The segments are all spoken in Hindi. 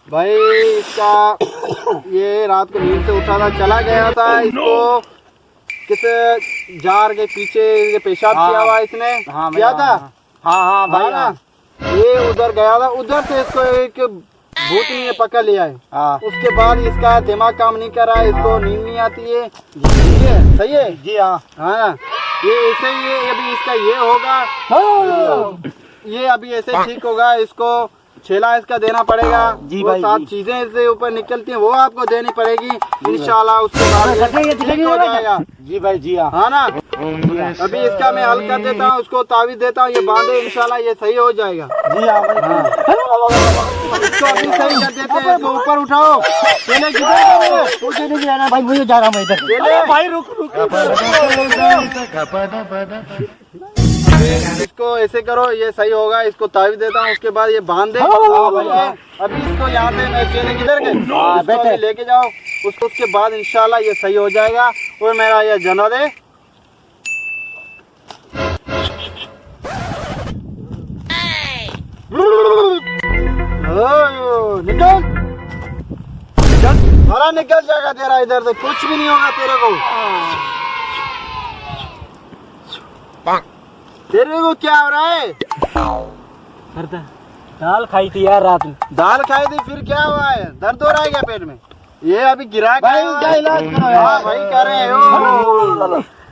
भाई इसका ये रात को नींद से उठा था, चला गया था, इसको किसी जार के पीछे पेशाब किया हुआ इसने। हाँ किया था। हाँ भाई ना, ये उधर गया था, उधर से इसको एक भूतनी ने पकड़ लिया है। उसके बाद इसका दिमाग काम नहीं कर रहा है, इसको नींद नहीं आती है। सही है जी हाँ। हाँ ये ऐसे ही है, अभी इसका ये होगा, ये अभी ऐसे ठीक होगा। इसको छेला इसका देना पड़ेगा जी वो भाई। 7 चीजें इससे ऊपर निकलती हैं, वो आपको देनी पड़ेगी इंशाल्लाह। उसके बाद ठीक हो जाएगा। जी भाई जी हाँ। हाँ ना, अभी इसका मैं हल कर देता हूँ, उसको तावीज देता हूँ, ये बांधे इंशाल्लाह ये सही हो जाएगा। जी हाँ भाई। हाँ। इसको अभी सही कर देते हैं, इसको ऊपर उठाओ। चले किधर जाना भाई, मुझे जा रहा हूँ इधर। भाई रुक। इसको ऐसे करो, ये सही होगा। इसको तावीज देता हूँ, उसके बाद ये बांध दे। अभी इसको यहाँ से मैं चेले किधर के बैठे लेके जाओ उसको, उसके बाद इंशाल्लाह ये सही हो जाएगा। और मेरा ये जना दे। निकल सारा निकल जाएगा तेरा, इधर से कुछ भी नहीं होगा तेरे को। तेरे को क्या हो रहा है? दाल खाई थी यार रात में। दाल खाई थी, फिर क्या हुआ है? दर्द हो रहा है क्या पेट में? ये अभी गिराक भाई क्या इलाज करो यार। हाँ भाई कर रहे हो।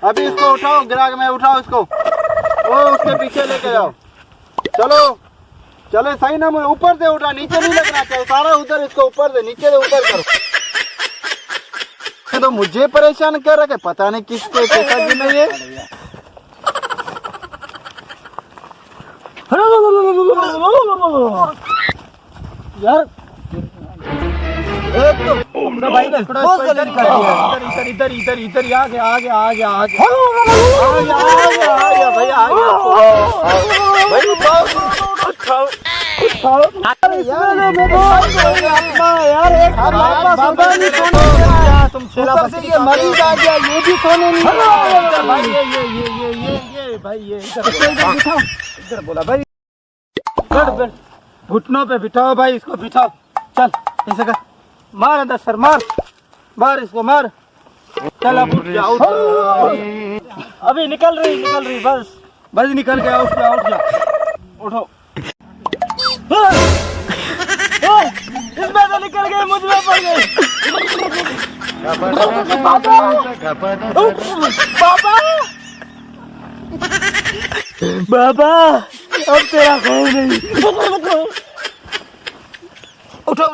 अभी इसको उठाओ, गिराक में उठाओ इसको, ओ उसके पीछे लेके जाओ। चलो चले सही ना, मुझे ऊपर से उठा, नीचे नहीं लगना चाहिए सारा उधर। इसको ऊपर से नीचे से ऊपर करो। तो मुझे परेशान कर रखे, पता नहीं किसके पैसा जी में ये। यार एक तो भाई इधर इधर इधर इधर आगे आगे आगे आगे भाई यार तुम ये मरीज आ गया, ये भी सोने नहीं भाई। ये भाई ये इधर बोला भाई। घुटनों पे बिठाओ भाई, इसको बिठाओ। चल ऐसे कर, मार अंदर सर, मार इसको मार। चल अब उठ जा, अभी निकल रही बस निकल गया। उठ जा उठो। इसमें से निकल गई, मुझ में पड़ गई। बाबा अब तेरा खैर नहीं। उठो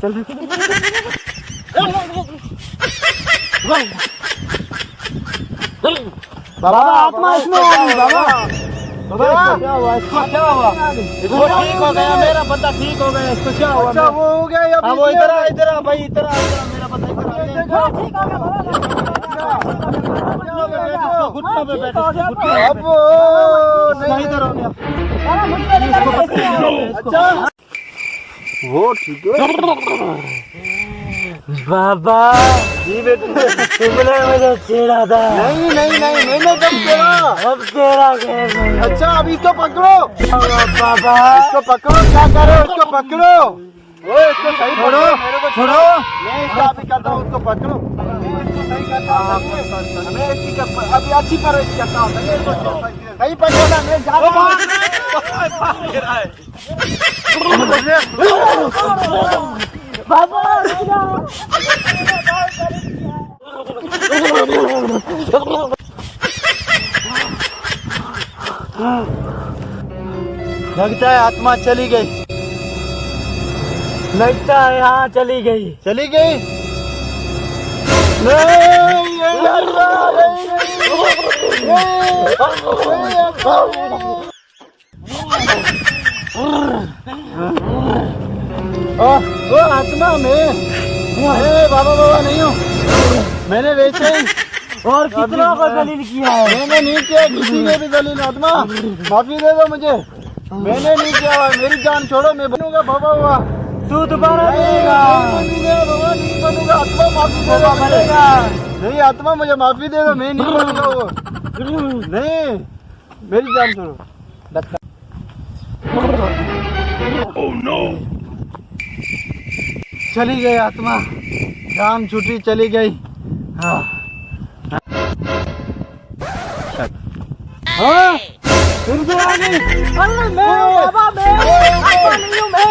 चल बाबा आत्मा इसमें आ गई। बाबा क्या हुआ इसको? क्या हुआ? इसको ठीक हो गया, मेरा बंदा ठीक हो गया। इसको क्या हुआ? अच्छा वो हो गया। हाँ वो इधर आ भाई, इधर आ मेरा बंदा इधर आ। घुटनों पे बैठ, अब नहीं इधर हो गया। अच्छा वो ठीक है। बाबा जी बेटे, तुमने मुझे छेड़ा था। नहीं मैंने कब छेड़ा? अब तेरा खैर नहीं। अच्छा अब इसको पकड़ो बाबा इसको पकड़ो, क्या करो इसको पकड़ो। ओए इसको सही छोड़ो, मेरे को छोड़ो। मैं इसका अभी करता हूँ, उसको पकड़ो। मैं इसको सही करता हूँ, मैं इसकी अभी अच्छी परवरिश करता हूँ। सही पकड़ना, मैं जा रहा हूँ। बाबा लगता है आत्मा चली गई। लगता है हाँ चली गई। वो आत्मा में बाबा नहीं हूँ, मैंने वैसे ही और कितना को दलील किया है। मैंने नहीं किया किसी ने भी दलील। आत्मा माफी दे दो मुझे, मैंने नहीं किया हुआ। मेरी जान छोड़ो, मैं बनूंगा बाबा हुआ। तू दोबारा बनेगा। नहीं बनूंगा। आत्मा माफी दे दो, बनेगा। नहीं आत्मा मुझे माफी दे दो, मैं नहीं बनूंगा वो। नहीं, मेरी जान सुनो। चली गई आत्मा, जान छुट्टी चली गई। हाँ हाँ, फिर से आ गई। अरे मैं बाबा मैं नहीं हूँ मैं